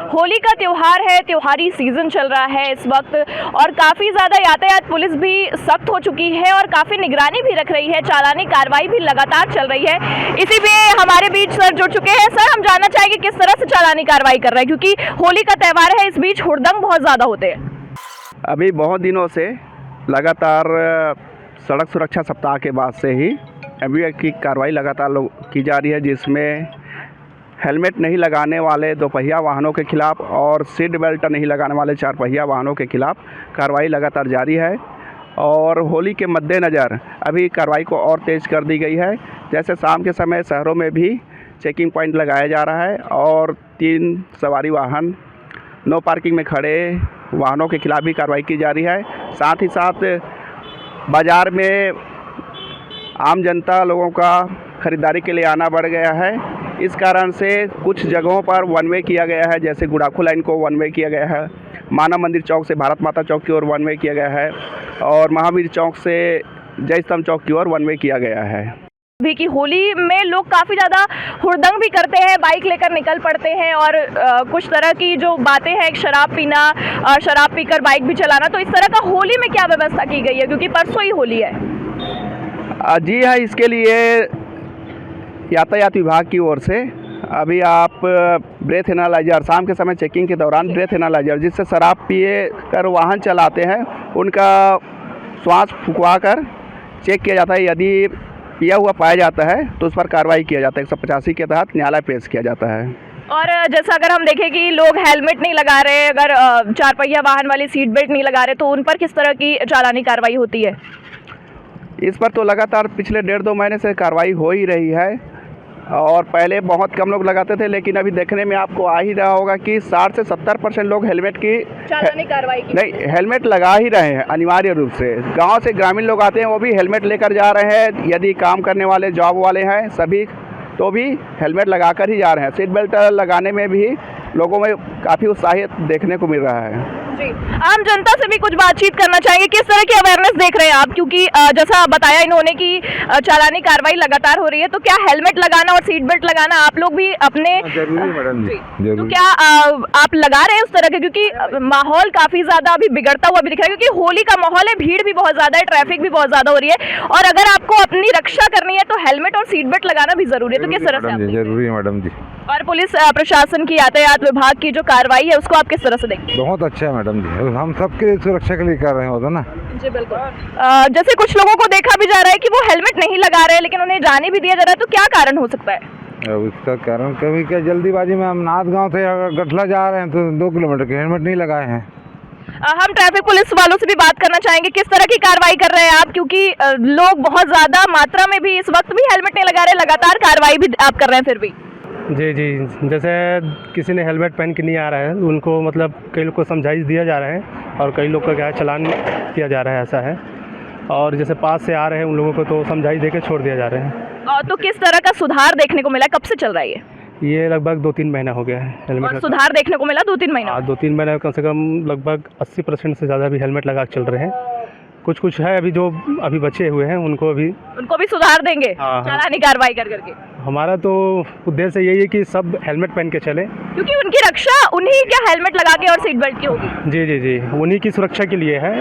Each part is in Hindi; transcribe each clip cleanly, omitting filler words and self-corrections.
होली का त्यौहार है, त्योहारी सीजन चल रहा है इस वक्त और काफ़ी ज़्यादा यातायात पुलिस भी सख्त हो चुकी है और काफ़ी निगरानी भी रख रही है। चालानी कार्रवाई भी लगातार चल रही है। इसी में हमारे बीच सर जुड़ चुके हैं। सर, हम जानना चाहेंगे किस तरह से चालानी कार्रवाई कर रहे हैं, क्योंकि होली का त्यौहार है, इस बीच हुड़दंग बहुत ज़्यादा होते हैं। अभी बहुत दिनों से लगातार सड़क सुरक्षा सप्ताह के बाद से ही एमवीआई की कार्रवाई लगातार की जा रही है, जिसमें हेलमेट नहीं लगाने वाले दोपहिया वाहनों के खिलाफ और सीट बेल्ट नहीं लगाने वाले चार पहिया वाहनों के खिलाफ कार्रवाई लगातार जारी है। और होली के मद्देनज़र अभी कार्रवाई को और तेज़ कर दी गई है। जैसे शाम के समय शहरों में भी चेकिंग पॉइंट लगाया जा रहा है और 3 सवारी वाहन नो पार्किंग में खड़े वाहनों के खिलाफ भी कार्रवाई की जा रही है। साथ ही साथ बाज़ार में आम जनता लोगों का ख़रीदारी के लिए आना बढ़ गया है। इस कारण से कुछ जगहों पर वन वे किया गया है, जैसे गुड़ाखू लाइन को वन वे किया गया है, मानव मंदिर चौक से भारत माता चौक की ओर वन वे किया गया है और महावीर चौक से जय स्तंभ चौक की ओर वन वे किया गया है। अभी की होली में लोग काफ़ी ज़्यादा हुड़दंग भी करते हैं, बाइक लेकर निकल पड़ते हैं और कुछ तरह की जो बातें हैं, शराब पीना, शराब पीकर बाइक भी चलाना, तो इस तरह का होली में क्या व्यवस्था की गई है, क्योंकि परसों ही होली है? जी हाँ, इसके लिए यातायात विभाग की ओर से अभी आप ब्रेथ एनालाइजर, शाम के समय चेकिंग के दौरान ब्रेथ एनालाइजर जिससे शराब पिए कर वाहन चलाते हैं उनका श्वास फुकवा कर चेक किया जाता है। यदि पिया हुआ पाया जाता है तो उस पर कार्रवाई किया जाता है। 185 के तहत न्यायालय पेश किया जाता है। और जैसा अगर हम देखें कि लोग हेलमेट नहीं लगा रहे, अगर चार पहिया वाहन वाली सीट बेल्ट नहीं लगा रहे, तो उन पर किस तरह की चालानी कार्रवाई होती है? इस पर तो लगातार पिछले 1.5-2 महीने से कार्रवाई हो ही रही है और पहले बहुत कम लोग लगाते थे, लेकिन अभी देखने में आपको आ ही रहा होगा कि 60 से 70% लोग हेलमेट की चालानी कार्रवाई की नहीं, हेलमेट लगा ही रहे हैं। अनिवार्य रूप से गांव से ग्रामीण लोग आते हैं, वो भी हेलमेट लेकर जा रहे हैं। यदि काम करने वाले जॉब वाले हैं सभी तो भी हेलमेट लगाकर ही जा रहे हैं। सीट बेल्ट लगाने में भी लोगों में काफ़ी उत्साहित देखने को मिल रहा है। जी, आम जनता से भी कुछ बातचीत करना चाहेंगे। किस तरह की अवेयरनेस देख रहे हैं आप, क्योंकि जैसा बताया इन्होंने कि चालानी कार्रवाई लगातार हो रही है, तो क्या हेलमेट लगाना और सीट बेल्ट लगाना आप लोग भी अपने जरूरी मैडम जी, जरूरी। तो क्या आप लगा रहे हैं उस तरह के, क्योंकि माहौल काफ़ी ज़्यादा अभी बिगड़ता हुआ भी दिख रहा है, क्योंकि होली का माहौल है, भीड़ भी बहुत ज़्यादा है, ट्रैफिक भी बहुत ज़्यादा हो रही है और अगर आपको अपनी रक्षा करनी है तो हेलमेट और सीट बेल्ट लगाना भी ज़रूरी है। तो किस तरह से? जरूरी है मैडम जी। और पुलिस प्रशासन की, यातायात विभाग की जो कार्रवाई है उसको आप किस तरह से देखते हैं? बहुत अच्छा है मैडम जी, हम सबके सुरक्षा के लिए कर रहे होते ना। जी बिल्कुल। जैसे कुछ लोगों को देखा भी जा रहा है कि वो हेलमेट नहीं लगा रहे हैं, लेकिन उन्हें जाने भी दिया जा रहा है, तो क्या कारण हो सकता है? उसका कारण कभी क्या जल्दीबाजी में हम नाथ गांव से गठला जा रहे हैं तो 2 किलोमीटर के हेलमेट नहीं लगाए हैं। हम ट्रैफिक पुलिस वालों से भी बात करना चाहेंगे, किस तरह की कार्रवाई कर रहे हैं आप, क्योंकि लोग बहुत ज़्यादा मात्रा में भी इस वक्त भी हेलमेट नहीं लगा रहे, लगातार कार्रवाई भी आप कर रहे हैं फिर भी? जी, जैसे किसी ने हेलमेट पहन के नहीं आ रहा है उनको मतलब कई लोग को समझाइश दिया जा रहा है और कई लोग का क्या चालान किया जा रहा है, ऐसा है। और जैसे पास से आ रहे हैं उन लोगों को तो समझाइश देकर छोड़ दिया जा रहा है। तो किस तरह का सुधार देखने को मिला, कब से चल रहा है ये? लगभग 2-3 महीना हो गया है हेलमेट। और सुधार देखने को मिला 2-3 महीना? हाँ, 2-3 महीने कम से कम लगभग 80% से ज़्यादा भी हेलमेट लगा चल रहे हैं। कुछ है अभी जो अभी बचे हुए हैं उनको भी सुधार देंगे। हाँ, चालानी कार्रवाई कर करके। हमारा तो उद्देश्य यही है कि सब हेलमेट पहन के चले, क्योंकि उनकी रक्षा उन्हीं क्या हेलमेट लगा के और सीट बेल्ट की होगी। जी, उन्हीं की सुरक्षा के लिए है,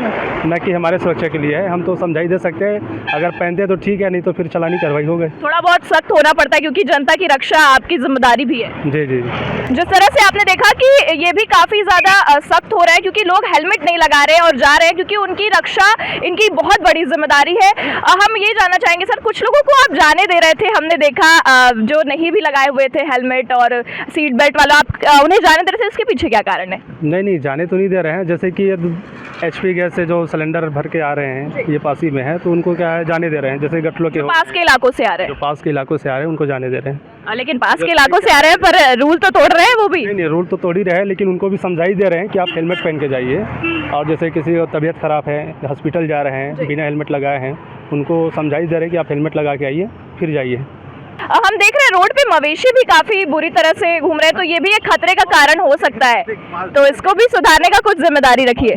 न कि हमारे सुरक्षा के लिए है। हम तो समझाई दे सकते हैं, अगर पहनते हैं तो ठीक है, नहीं तो फिर चालानी कार्रवाई हो गई। थोड़ा बहुत सख्त होना पड़ता है क्योंकि जनता की रक्षा आपकी जिम्मेदारी भी है। जी। जिस तरह से आपने देखा कि ये भी काफ़ी ज़्यादा सख्त हो रहा है, क्योंकि लोग हेलमेट नहीं लगा रहे और जा रहे हैं, क्योंकि उनकी रक्षा इनकी बहुत बड़ी जिम्मेदारी है। हम ये जानना चाहेंगे सर, कुछ लोगों को आप जाने दे रहे थे, हमने देखा जो नहीं भी लगाए हुए थे हेलमेट और सीट बेल्ट वाला, आप उन्हें जाने दे रहे थे, इसके पीछे क्या कारण है? नहीं, जाने तो नहीं दे रहे हैं। जैसे कि HP गैस से जो सिलेंडर भर के आ रहे हैं, ये पास ही में है, तो उनको क्या है जाने दे रहे हैं। जैसे गठलों के पास के इलाकों से आ रहे हैं, जो पास के इलाकों से आ रहे हैं उनको जाने दे रहे हैं। लेकिन पास के इलाकों से आ रहे हैं पर रूल तो तोड़ रहे हैं वो भी। नहीं, रूल तो तोड़ ही रहे हैं, लेकिन उनको भी समझाई दे रहे हैं कि आप हेलमेट पहन के जाइए। और जैसे किसी को तबीयत ख़राब है, हॉस्पिटल जा रहे हैं, बिना हेलमेट लगाए हैं, उनको समझाई दे रहे हैं कि आप हेलमेट लगा के आइए फिर जाइए। हम देख रहे हैं रोड पे मवेशी भी काफी बुरी तरह से घूम रहे हैं, तो ये भी एक खतरे का कारण हो सकता है, तो इसको भी सुधारने का कुछ जिम्मेदारी रखिए।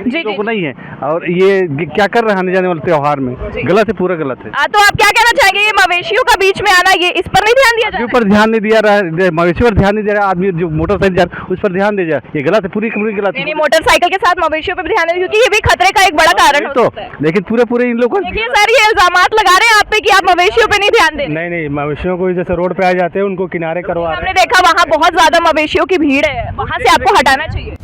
जी लोग नहीं है, और ये क्या कर रहे हैं आने जाने वाले त्योहार में, गलत है, पूरा गलत है। तो आप क्या कहना चाहेंगे, ये मवेशियों का बीच में आना, ये इस पर नहीं ध्यान दिया जाए? पर ध्यान नहीं दिया रहा है, मवेशी पर ध्यान नहीं दे रहा, आदमी जो मोटरसाइकिल जा रहा है उस पर ध्यान दे जाए, ये गलत है, पूरी गलत है। मोटरसाइकिल के साथ मवेशियों पर भी ध्यान दें, क्योंकि ये भी खतरे का एक बड़ा कारण हो सकता है। लेकिन पूरे इन लोगों देखिए सर, ये इल्जामात लगा रहे हैं आप पे कि आप मवेशियों पे नहीं ध्यान दे। नहीं, मवेशियों को जैसे रोड पे आ जाते हैं उनको किनारे करवा रहे हैं। हमने देखा वहाँ बहुत ज्यादा मवेशियों की भीड़ है, वहाँ से आपको हटाना चाहिए।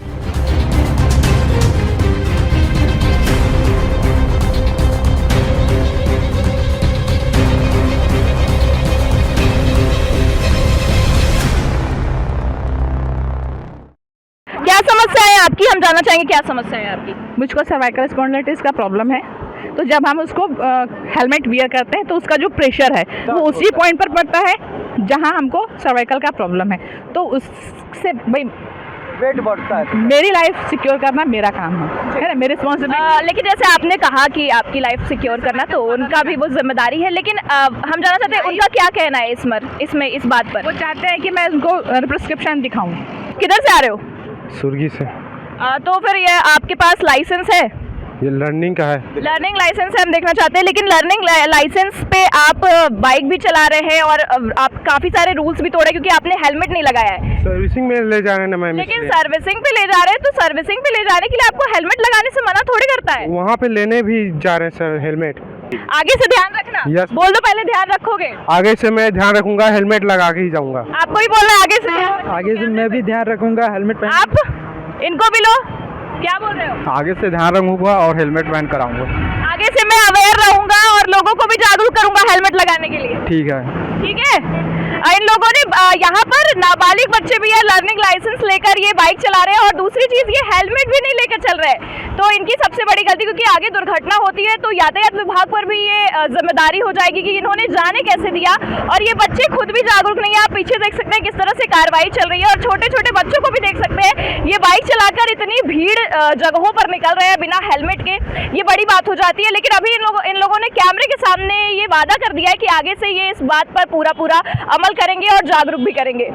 क्या समस्या है आपकी, हम जानना चाहेंगे क्या समस्या है आपकी? मुझको सर्वाइकल स्पॉन्डिलाइटिस का प्रॉब्लम है, तो जब हम उसको हेलमेट वियर करते हैं तो उसका जो प्रेशर है वो उसी पॉइंट पर पड़ता है जहां हमको सर्वाइकल का प्रॉब्लम है, तो उससे भाई वेट बढ़ता है। मेरी लाइफ सिक्योर करना मेरा काम है ना, मेरी रिस्पॉन्सिबिलिटी। लेकिन जैसे आपने कहा कि आपकी लाइफ सिक्योर करना, तो उनका भी वो जिम्मेदारी है, लेकिन हम जानना चाहते हैं उनका क्या कहना है इसमें इस बात पर। वो चाहते हैं कि मैं उनको प्रिस्क्रिप्शन दिखाऊं। किधर से आ रहे हो? सुर्गी से। तो फिर ये आपके पास लाइसेंस है? ये लर्निंग का है। लर्निंग लाइसेंस है, हम देखना चाहते हैं, लेकिन लर्निंग लाइसेंस पे आप बाइक भी चला रहे हैं और आप काफी सारे रूल्स भी तोड़े क्योंकि आपने हेलमेट नहीं लगाया है। सर्विसिंग में ले जा रहे हैं ना मैम, लेकिन सर्विसिंग पे ले जा रहे हैं, तो सर्विसिंग पे ले जाने के लिए आपको हेलमेट लगाने से मना थोड़ी करता है। वहाँ पे लेने भी जा रहे हैं सर हेलमेट। आगे से ध्यान रखना। Yes. बोल दो पहले, ध्यान रखोगे? आगे से मैं ध्यान रखूंगा, हेलमेट लगा के ही जाऊंगा। आपको ही बोलना है आगे से। आगे से मैं भी ध्यान रखूंगा, हेलमेट पहन। आप इनको भी लो, क्या बोल रहे हो? आगे से ध्यान रखूंगा और हेलमेट पहन कर आऊंगा। आगे से मैं अवेयर रहूंगा और लोगों को भी जागरूक करूंगा हेलमेट लगाने के लिए। ठीक है। ठीक है। इन लोगों ने यहाँ पर नाबालिग बच्चे भी है, लर्निंग लाइसेंस लेकर ये बाइक चला रहे हैं, और दूसरी चीज ये हेलमेट भी नहीं लेकर चल रहे हैं, तो इनकी सबसे बड़ी गलती, क्योंकि आगे दुर्घटना होती है तो यातायात विभाग पर भी ये जिम्मेदारी हो जाएगी कि इन्होंने जाने कैसे दिया। और ये बच्चे खुद भी जागरूक नहीं है, आप पीछे देख सकते हैं किस तरह से कार्रवाई चल रही है, और छोटे छोटे बच्चों को भी देख सकते हैं, ये बाइक चलाकर इतनी भीड़ जगहों पर निकल रहे हैं बिना हेलमेट के, ये बड़ी बात हो जाती है। लेकिन अभी इन लोगों ने कैमरे के सामने ये वादा कर दिया है कि आगे से ये इस बात पर पूरा अमल करेंगे और जागरूक भी करेंगे।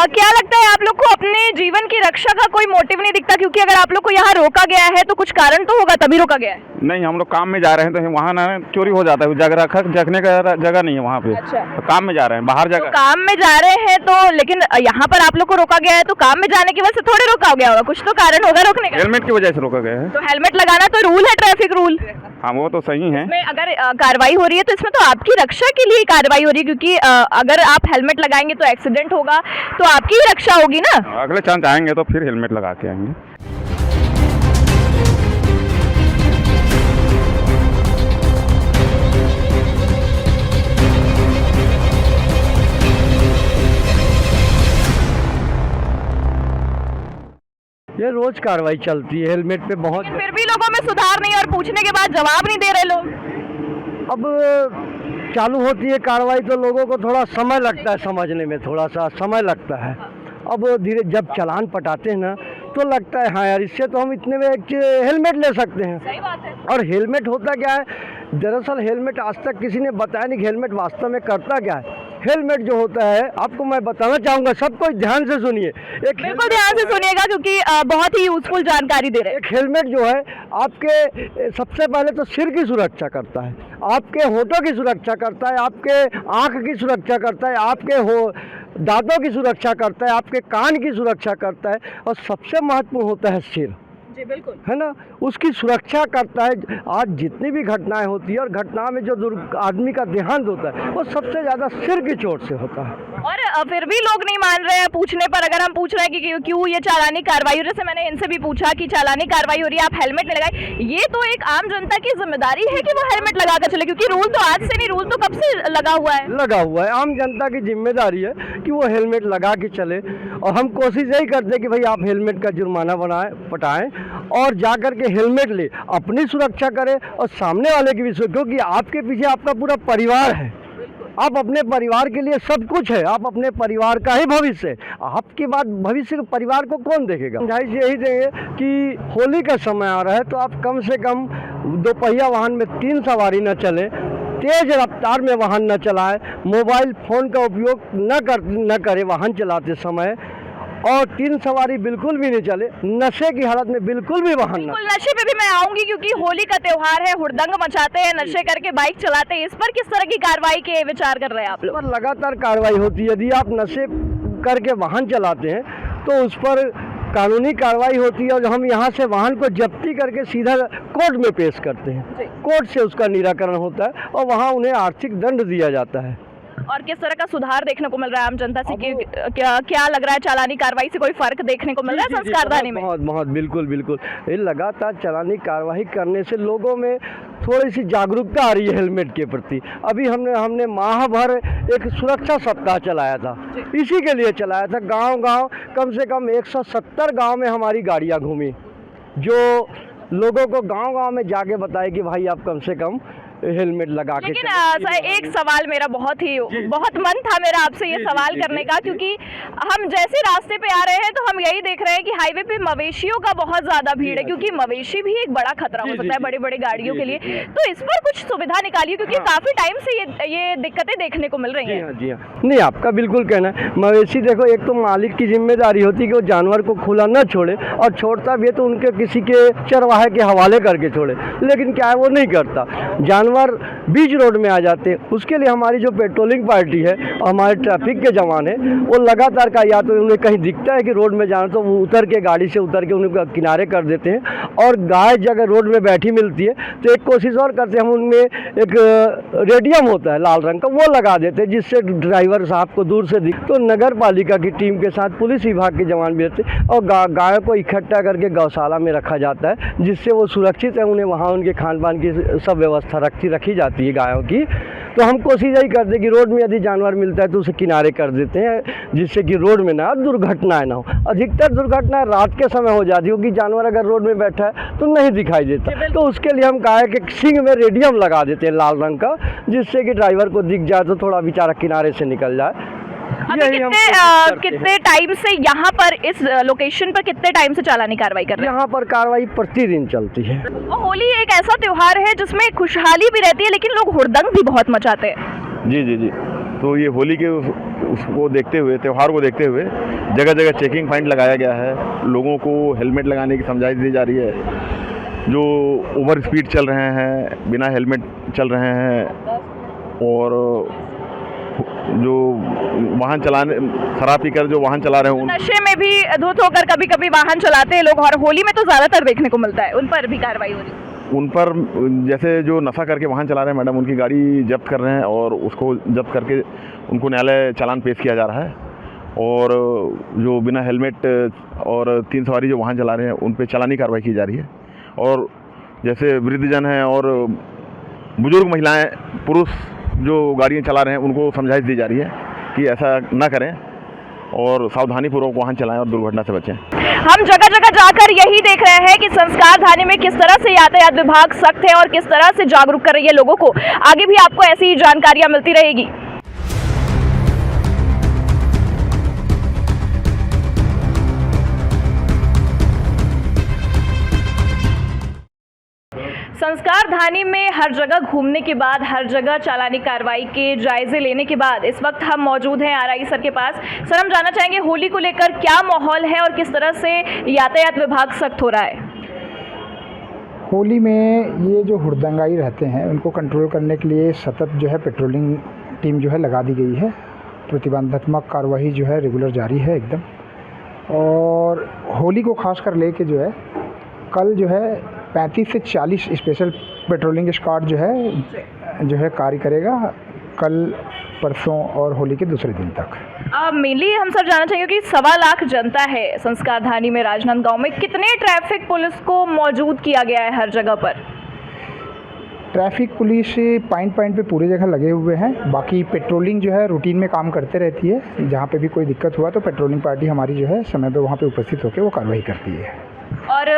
क्या लगता है आप लोग को अपने जीवन की रक्षा का कोई मोटिव नहीं दिखता? क्योंकि अगर आप लोग को यहाँ रोका गया है तो कुछ कारण तो होगा, तभी रोका गया है। नहीं, हम लोग काम में जा रहे हैं तो वहाँ ना चोरी हो जाता है, जगने का जगह नहीं है वहाँ पे। अच्छा। तो काम में जा रहे हैं, बाहर जगह तो काम में जा रहे हैं तो, लेकिन यहाँ पर आप लोग को रोका गया है तो काम में जाने की वजह से थोड़े रोका गया होगा, कुछ तो कारण होगा रोकने का। हेलमेट की वजह से रोका गया है। तो हेलमेट लगाना तो रूल है, ट्रैफिक रूल। हाँ, वो तो सही है। इसमें अगर कार्रवाई हो रही है तो इसमें तो आपकी रक्षा के लिए कार्रवाई हो रही है, क्योंकि अगर आप हेलमेट लगाएंगे तो एक्सीडेंट होगा, तो आपकी ही रक्षा होगी ना। अगले चांस आएंगे तो फिर हेलमेट लगा के आएंगे। ये रोज कार्रवाई चलती है हेलमेट पे बहुत। लेकिन फिर भी लोगों में सुधार नहीं, और पूछने के बाद जवाब नहीं दे रहे लोग। अब चालू होती है कार्रवाई तो लोगों को थोड़ा समय लगता है समझने में, थोड़ा सा समय लगता है। अब धीरे जब चालान पटाते हैं ना तो लगता है हाँ यार, इससे तो हम इतने में एक हेलमेट ले सकते हैं। सही बात है। और हेलमेट होता क्या है, दरअसल हेलमेट आज तक किसी ने बताया नहीं कि हेलमेट वास्तव में करता क्या है। हेलमेट जो होता है, आपको मैं बताना चाहूँगा, सबको ध्यान से सुनिए। बिल्कुल ध्यान से सुनिएगा, क्योंकि बहुत ही यूजफुल जानकारी दे रहे हैं। एक हेलमेट जो है आपके सबसे पहले तो सिर की सुरक्षा करता है, आपके होठों की सुरक्षा करता है, आपके आँख की सुरक्षा करता है, आपके दांतों की सुरक्षा करता है, आपके कान की सुरक्षा करता है, और सबसे महत्वपूर्ण होता है सिर। जी बिल्कुल, है ना, उसकी सुरक्षा करता है। आज जितनी भी घटनाएं होती है और घटना में जो आदमी का देहांत होता है वो सबसे ज़्यादा सिर की चोट से होता है। और फिर भी लोग नहीं मान रहे हैं पूछने पर। अगर हम पूछ रहे हैं कि क्यों ये चालानी कार्रवाई हो रही है, जैसे मैंने इनसे भी पूछा कि चालानी कार्रवाई हो रही है, आप हेलमेट नहीं लगाए, ये तो एक आम जनता की जिम्मेदारी है कि वो हेलमेट लगा कर चले, क्योंकि रूल तो आज से नहीं, रूल तो कब से लगा हुआ है। लगा हुआ है, आम जनता की जिम्मेदारी है कि वो हेलमेट लगा के चले। और हम कोशिश यही करते हैं कि भाई आप हेलमेट का जुर्माना पटाएं और जाकर के हेलमेट ले, अपनी सुरक्षा करें और सामने वाले की भी सुरक्षा, क्योंकि आपके पीछे आपका पूरा परिवार है। आप अपने परिवार के लिए सब कुछ है, आप अपने परिवार का ही भविष्य है। आपके बाद भविष्य के परिवार को कौन देखेगा? समझाइश यही देंगे कि होली का समय आ रहा है तो आप कम से कम दोपहिया वाहन में 3 सवारी न चले, तेज़ रफ्तार में वाहन न चलाएं, मोबाइल फ़ोन का उपयोग न करें वाहन चलाते समय, और 3 सवारी बिल्कुल भी नहीं चले, नशे की हालत में बिल्कुल भी वाहन न। बिल्कुल, नशे पे भी मैं आऊंगी क्योंकि होली का त्योहार है, हुड़दंग मचाते हैं, नशे करके बाइक चलाते हैं, इस पर किस तरह की कार्रवाई के विचार कर रहे हैं आप लोग? पर लगातार कार्रवाई होती है। यदि आप नशे करके वाहन चलाते हैं तो उस पर कानूनी कार्रवाई होती है, और हम यहाँ से वाहन को जब्ती करके सीधा कोर्ट में पेश करते हैं। कोर्ट से उसका निराकरण होता है और वहाँ उन्हें आर्थिक दंड दिया जाता है। और किस तरह का सुधार देखने को मिल रहा है आम जनता से कि क्या लग रहा है, चालानी कार्रवाई से कोई फर्क देखने को मिल रहा है संस्कारधानी में? बहुत बिल्कुल ये लगातार चालानी कार्रवाई करने से लोगों में थोड़ी सी जागरूकता आ रही है हेलमेट के प्रति। अभी हमने माह भर एक सुरक्षा सप्ताह चलाया था, इसी के लिए चलाया था। गांव कम से कम 170 गांव में हमारी गाड़ियां घूमी, जो लोगों को गांव में जाके बताए कि भाई आप कम से कम हेलमेट लगा के। लेकिन एक सवाल मेरा बहुत मन था मेरा आपसे ये सवाल करने का, क्योंकि हम जैसे रास्ते पे आ रहे हैं तो हम यही देख रहे हैं कि हाईवे पे मवेशियों का बहुत ज्यादा भीड़ है, क्योंकि मवेशी भी एक बड़ा खतरा हो सकता है बड़ी बड़ी गाड़ियों के लिए। तो इस पर कुछ सुविधा निकालिए, क्योंकि काफी टाइम से ये दिक्कतें देखने को मिल रही है। जी हाँ, नहीं आपका बिल्कुल कहना है। मवेशी देखो, एक तो मालिक की जिम्मेदारी होती है कि वो जानवर को खुला न छोड़े, और छोड़ता भी है तो उनके किसी के चरवाहे के हवाले करके छोड़े, लेकिन क्या है वो नहीं करता। जानवर बीच रोड में आ जाते हैं। उसके लिए हमारी जो पेट्रोलिंग पार्टी है और हमारे ट्रैफिक के जवान हैं, वो लगातार का या तो उन्हें कहीं दिखता है कि रोड में जाना तो वो उतर के गाड़ी से उतर के उन्हें किनारे कर देते हैं, और गाय जगह रोड में बैठी मिलती है तो एक कोशिश और करते हैं, हम उनमें एक रेडियम होता है लाल रंग का, वो लगा देते हैं जिससे ड्राइवर साहब को दूर से दिख। तो नगर पालिका की टीम के साथ पुलिस विभाग के जवान भी रहते हैं, और गायों को इकट्ठा करके गौशाला में रखा जाता है, जिससे वो सुरक्षित है। उन्हें वहाँ उनके खान पान की सब व्यवस्था रखी जाती है गायों की। तो हम कोशिश यही करते हैं कि रोड में यदि जानवर मिलता है तो उसे किनारे कर देते हैं, जिससे कि रोड में ना दुर्घटनाएं ना हो। अधिकतर दुर्घटना रात के समय हो जाती है, क्योंकि जानवर अगर रोड में बैठा है तो नहीं दिखाई देता। तो उसके लिए हम गाय के सींग में रेडियम लगा देते हैं लाल रंग का, जिससे कि ड्राइवर को दिख जाए तो थोड़ा बेचारा किनारे से निकल जाए। कितने टाइम से यहाँ पर इस लोकेशन पर कितने टाइम से चालानी कार्रवाई कर रहे हैं? यहाँ पर कार्रवाई प्रतिदिन चलती है। और होली एक ऐसा त्योहार है जिसमें खुशहाली भी रहती है, लेकिन लोग हुड़दंग भी बहुत मचाते हैं। जी। तो ये होली के उसको देखते हुए, त्यौहार को देखते हुए जगह जगह चेकिंग पॉइंट लगाया गया है। लोगों को हेलमेट लगाने की समझाइश दी जा रही है। जो ओवर स्पीड चल रहे हैं, बिना हेलमेट चल रहे हैं, और जो वाहन चलाने शराब पीकर जो वाहन चला रहे हैं, नशे में भी धुत होकर कभी कभी वाहन चलाते हैं लोग, और होली में तो ज़्यादातर देखने को मिलता है, उन पर भी कार्रवाई हो रही है। उन पर जैसे जो नशा करके वाहन चला रहे हैं मैडम, उनकी गाड़ी जब्त कर रहे हैं, और उसको जब्त करके उनको न्यायालय चालान पेश किया जा रहा है। और जो बिना हेलमेट और 3 सवारी जो वाहन चला रहे हैं उन पर चालानी कार्रवाई की जा रही है। और जैसे वृद्धजन हैं और बुजुर्ग महिलाएं, पुरुष जो गाड़ियाँ चला रहे हैं, उनको समझाइश दी जा रही है कि ऐसा ना करें और सावधानीपूर्वक वाहन चलाएं और दुर्घटना से बचें। हम जगह जगह जाकर यही देख रहे हैं कि संस्कारधानी में किस तरह से यातायात विभाग सख्त है और किस तरह से जागरूक कर रही है लोगों को। आगे भी आपको ऐसी जानकारियां मिलती रहेगी। संस्कारधानी में हर जगह घूमने के बाद, हर जगह चालानी कार्रवाई के जायजे लेने के बाद इस वक्त हम मौजूद हैं आरआई सर के पास। सर, हम जानना चाहेंगे होली को लेकर क्या माहौल है और किस तरह से यातायात विभाग सख्त हो रहा है? होली में ये जो हुड़दंगाई रहते हैं उनको कंट्रोल करने के लिए सतत जो है पेट्रोलिंग टीम जो है लगा दी गई है। प्रतिबंधात्मक कार्रवाई जो है रेगुलर जारी है एकदम। और होली को खास कर लेके जो है कल जो है 35 से 40 स्पेशल पेट्रोलिंग स्क्वाड जो है कार्य करेगा कल, परसों और होली के दूसरे दिन तक। मेनली हम सब जानना चाहिए कि 1.25 लाख जनता है संस्कारधानी में, राजनांदगांव में, कितने ट्रैफिक पुलिस को मौजूद किया गया है हर जगह पर? ट्रैफिक पुलिस पॉइंट पे पूरी जगह लगे हुए हैं। बाकी पेट्रोलिंग जो है रूटीन में काम करते रहती है। जहाँ पे भी कोई दिक्कत हुआ तो पेट्रोलिंग पार्टी हमारी जो है समय पे वहाँ पे उपस्थित होकर वो कार्रवाई करती है। और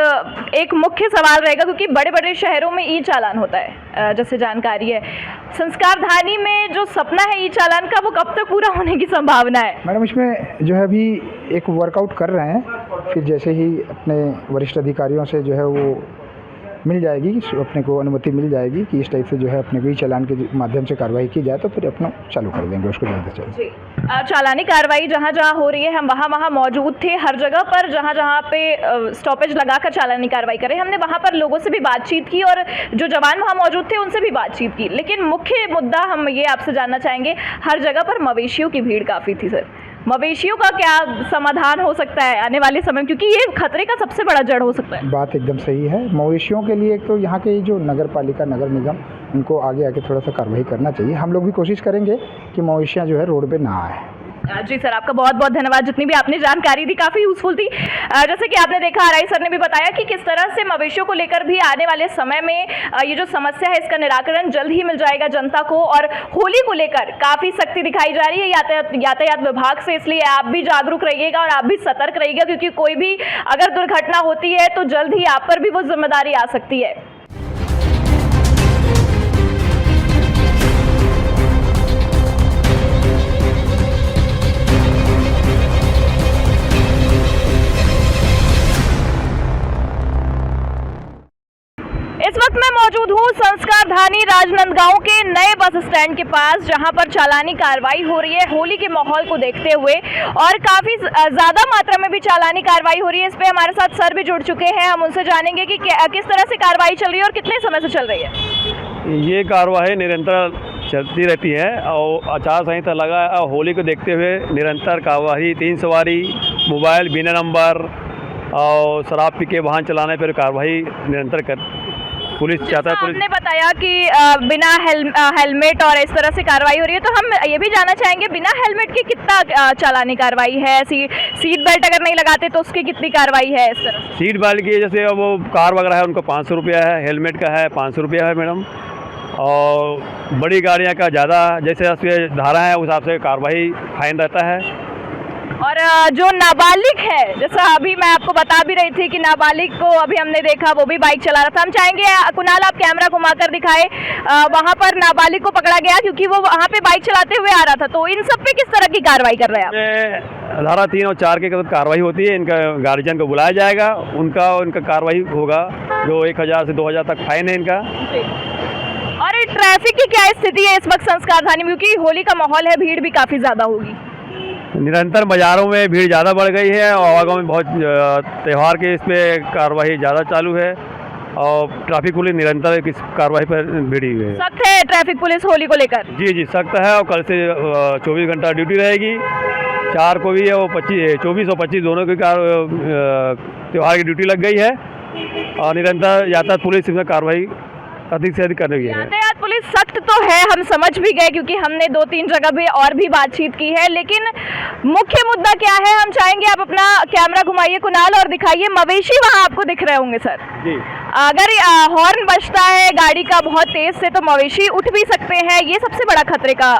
एक मुख्य सवाल रहेगा, क्योंकि बड़े बड़े शहरों में ई चालान होता है, जैसे जानकारी है, संस्कारधानी में जो सपना है ई चालान का, वो कब तक पूरा होने की संभावना है? मैडम, इसमें जो है अभी एक वर्कआउट कर रहे हैं, फिर जैसे ही अपने वरिष्ठ अधिकारियों से जो है वो मिल जाएगी, अपने को अनुमति मिल जाएगी कि इस टाइप से जो है अपने को ही चालान के माध्यम से कार्रवाई की जाए, तो फिर अपना चालू कर देंगे उसको जल्द से जल्द। चालानी कार्रवाई जहाँ जहाँ हो रही है हम वहाँ मौजूद थे, हर जगह पर जहाँ जहाँ पे स्टॉपेज लगाकर चालानी कार्रवाई करें। हमने वहाँ पर लोगों से भी बातचीत की और जो जवान वहाँ मौजूद थे उनसे भी बातचीत की, लेकिन मुख्य मुद्दा हम ये आपसे जानना चाहेंगे, हर जगह पर मवेशियों की भीड़ काफ़ी थी सर, मवेशियों का क्या समाधान हो सकता है आने वाले समय में, क्योंकि ये खतरे का सबसे बड़ा जड़ हो सकता है। बात एकदम सही है। मवेशियों के लिए तो यहाँ के जो नगर पालिका, नगर निगम, उनको आगे आके थोड़ा सा कार्रवाई करना चाहिए। हम लोग भी कोशिश करेंगे कि मवेशियाँ जो है रोड पे ना आए। जी सर, आपका बहुत बहुत धन्यवाद, जितनी भी आपने जानकारी दी काफ़ी यूजफुल थी। जैसे कि आपने देखा, आरआई सर ने भी बताया कि किस तरह से मवेशियों को लेकर भी आने वाले समय में ये जो समस्या है इसका निराकरण जल्द ही मिल जाएगा जनता को। और होली को लेकर काफ़ी सख्ती दिखाई जा रही है यातायात विभाग से, इसलिए आप भी जागरूक रहिएगा और आप भी सतर्क रहिएगा, क्योंकि कोई भी अगर दुर्घटना होती है तो जल्द ही आप पर भी वो जिम्मेदारी आ सकती है। इस वक्त मैं मौजूद हूँ संस्कारधानी राजनांदगांव के नए बस स्टैंड के पास, जहां पर चालानी कार्रवाई हो रही है होली के माहौल को देखते हुए, और काफ़ी ज़्यादा मात्रा में भी चालानी कार्रवाई हो रही है। इस पे हमारे साथ सर भी जुड़ चुके हैं, हम उनसे जानेंगे कि किस तरह से कार्रवाई चल रही है और कितने समय से चल रही है। ये कार्रवाई निरंतर चलती रहती है और आचार संहिता लगा और होली को देखते हुए निरंतर कार्रवाई, 3 सवारी, मोबाइल बिना नंबर और शराब पी के वाहन चलाने पर कार्रवाई निरंतर कर पुलिस चाहता है। पुलिस आपने बताया कि बिना हेलमेट और इस तरह से कार्रवाई हो रही है, तो हम ये भी जानना चाहेंगे बिना हेलमेट के कितना चालानी कार्रवाई है, सीट बेल्ट अगर नहीं लगाते तो उसकी कितनी कार्रवाई है? इस तरह सीट बेल्ट की जैसे वो कार वगैरह है उनको 500 रुपया है, हेलमेट का है 500 रुपया है मैडम, और बड़ी गाड़ियाँ का ज़्यादा जैसे उसके धारा है उस हिसाब से कार्रवाई फाइन रहता है। और जो नाबालिग है, जैसा अभी मैं आपको बता भी रही थी कि नाबालिग को अभी हमने देखा वो भी बाइक चला रहा था, हम चाहेंगे कुणाल आप कैमरा घुमाकर दिखाए, वहाँ पर नाबालिग को पकड़ा गया क्योंकि वो वहाँ पे बाइक चलाते हुए आ रहा था, तो इन सब पे किस तरह की कार्रवाई कर रहे हैं आप? धारा 3 और 4 के तहत कार्रवाई होती है, इनका गार्जियन को बुलाया जाएगा, उनका कार्रवाई होगा, जो 1000 से 2000 तक फाइन है इनका। और ट्रैफिक की क्या स्थिति है इस वक्त संस्कारधानी में, क्योंकि होली का माहौल है, भीड़ भी काफ़ी ज़्यादा होगी? निरंतर बाज़ारों में भीड़ ज़्यादा बढ़ गई है और आवागमन बहुत त्यौहार के इस पर कार्रवाई ज़्यादा चालू है और ट्रैफिक पुलिस निरंतर इस कार्रवाई पर भिड़ी हुई है। सख्त है ट्रैफिक पुलिस होली को लेकर? जी सख्त है, और कल से 24 घंटा ड्यूटी रहेगी, 4 को भी है वो 24 और 25 दोनों की त्यौहार की ड्यूटी लग गई है और निरंतर यातायात पुलिस इसमें कार्रवाई अधिक से अधिक कर रही है। यातायात पुलिस सख्त तो है, हम समझ भी गए क्योंकि हमने 2-3 जगह भी और भी बातचीत की है, लेकिन मुख्य मुद्दा क्या है, हम चाहेंगे आप अपना कैमरा घुमाइए कुणाल और दिखाइए, मवेशी वहाँ आपको दिख रहे होंगे सर जी। अगर हॉर्न बजता है गाड़ी का बहुत तेज से तो मवेशी उठ भी सकते हैं, ये सबसे बड़ा खतरे का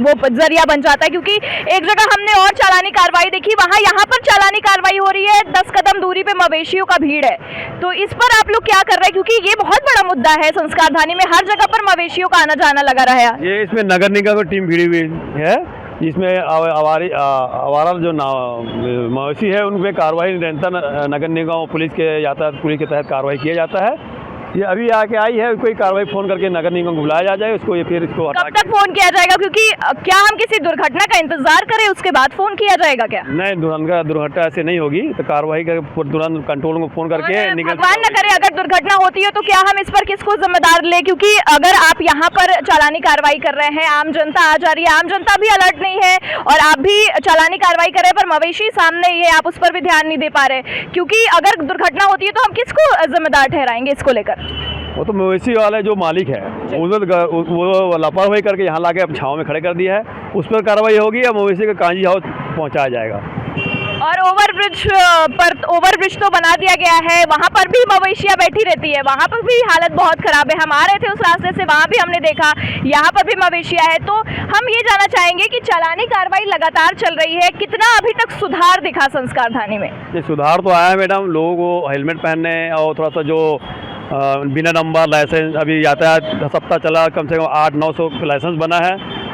वो जरिया बन जाता है। क्योंकि एक जगह हमने और चालानी कार्रवाई देखी, वहाँ यहाँ पर चालानी कार्रवाई हो रही है, 10 कदम दूरी पे मवेशियों का भीड़ है, तो इस पर आप लोग क्या कर रहे हैं, क्योंकि ये बहुत बड़ा मुद्दा है संस्कारधानी में, हर जगह पर मवेशियों का आना जाना लगा रहा है। ये इसमें नगर निगम की टीम भिड़ी हुई है, जिसमें आवारा जो मवेशी है उन पर कार्रवाई निरंतर नगर निगम पुलिस के यातायात पुलिस के तहत कार्रवाई किया जाता है। ये अभी आके आई है, कोई कार्रवाई फ़ोन करके नगर निगम को बुलाया जाए उसको, ये फिर इसको कब तक फ़ोन किया जाएगा, क्योंकि क्या हम किसी दुर्घटना का इंतजार करें उसके बाद फ़ोन किया जाएगा क्या? नहीं, दुर्घटना ऐसे नहीं होगी, तो कार्रवाई कर तुरंत कंट्रोल को फ़ोन करके भगवान न करे अगर दुर्घटना होती है तो क्या हम इस पर किसको जिम्मेदार ले, क्योंकि अगर आप यहाँ पर चालानी कार्रवाई कर रहे हैं, आम जनता आ जा रही है, आम जनता भी अलर्ट नहीं है और आप भी चालानी कार्रवाई कर रहे हैं, पर मवेशी सामने ही है, आप उस पर भी ध्यान नहीं दे पा रहे, क्योंकि अगर दुर्घटना होती है तो हम किसको जिम्मेदार ठहराएंगे इसको लेकर? वो तो मवेशी वाले जो मालिक है वो लापरवाही करके यहाँ लाके अब छाँव में खड़े कर दिया है, उस पर कार्रवाई होगी या मवेशी का कांजी हाउस पहुँचाया जाएगा। और ओवरब्रिज तो बना दिया गया है, वहाँ पर भी मवेशियाँ बैठी रहती है, वहाँ पर भी हालत बहुत ख़राब है, हम आ रहे थे उस रास्ते से, वहाँ भी हमने देखा, यहाँ पर भी मवेशियाँ है। तो हम ये जानना चाहेंगे कि चालानी कार्रवाई लगातार चल रही है, कितना अभी तक सुधार दिखा संस्कारधानी में? ये सुधार तो आया है मैडम, लोगों को हेलमेट पहनने और थोड़ा सा जो बिना नंबर लाइसेंस, अभी यातायात सप्ताह चला, कम से कम 800-900 लाइसेंस बना है,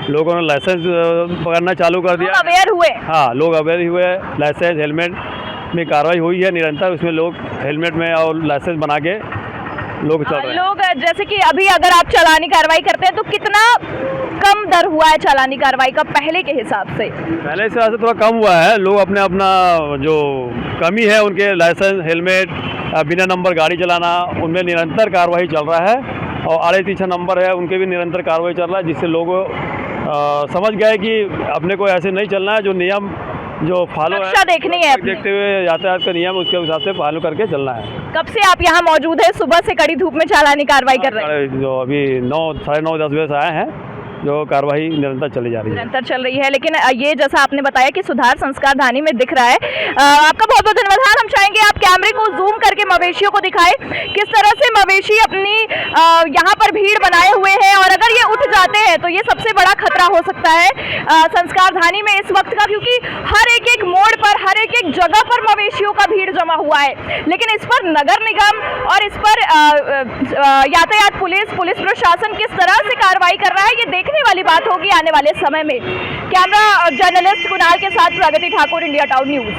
लोगों ने लाइसेंस पकड़ना चालू कर दिया, अवेयर हुए। हाँ, लोग अवेयर हुए, लाइसेंस हेलमेट में कार्रवाई हुई है निरंतर, उसमें लोग हेलमेट में और लाइसेंस बना के लोग चल रहे हैं। लोग जैसे कि अभी अगर आप चालानी कार्रवाई करते हैं तो कितना कम दर हुआ है चालानी कार्रवाई का पहले के हिसाब से? पहले से थोड़ा कम हुआ है। लोग अपना जो कमी है उनके लाइसेंस, हेलमेट, बिना नंबर गाड़ी चलाना, उनमें निरंतर कार्रवाई चल रहा है। और आड़े तीछा नंबर है उनके भी निरंतर कार्रवाई चल रहा है, जिससे लोग समझ गए कि अपने को ऐसे नहीं चलना है। जो नियम जो फॉलो है, देखनी है अपने। देखते हुए यातायात का नियम उसके हिसाब से फॉलो करके चलना है। कब से आप यहाँ मौजूद है? सुबह से कड़ी धूप में चालानी कार्रवाई कर रहे हैं? जो अभी 9, साढ़े 9, 10 बजे से आए हैं, जो कार्रवाई निरंतर चली जा रही है। निरंतर चल रही है। लेकिन ये जैसा आपने बताया कि सुधार संस्कार धानी में दिख रहा है, आपका बहुत बहुत धन्यवाद। हम चाहेंगे आप कैमरे को जूम करके मवेशियों को दिखाएं किस तरह से मवेशी अपनी यहाँ पर भीड़ बनाए हुए हैं, और अगर ये उठ जाते हैं तो ये सबसे बड़ा खतरा हो सकता है संस्कार धानी में इस वक्त का, क्योंकि हर एक मोड़ पर, हर एक जगह पर मवेशियों का भीड़ जमा हुआ है। लेकिन इस पर नगर निगम और इस पर यातायात पुलिस प्रशासन किस तरह से कार्रवाई कर रहा है, ये देखने वाली बात होगी आने वाले समय में। कैमरा जर्नलिस्ट कुणाल के साथ प्रगति ठाकुर, इंडिया टाउन न्यूज।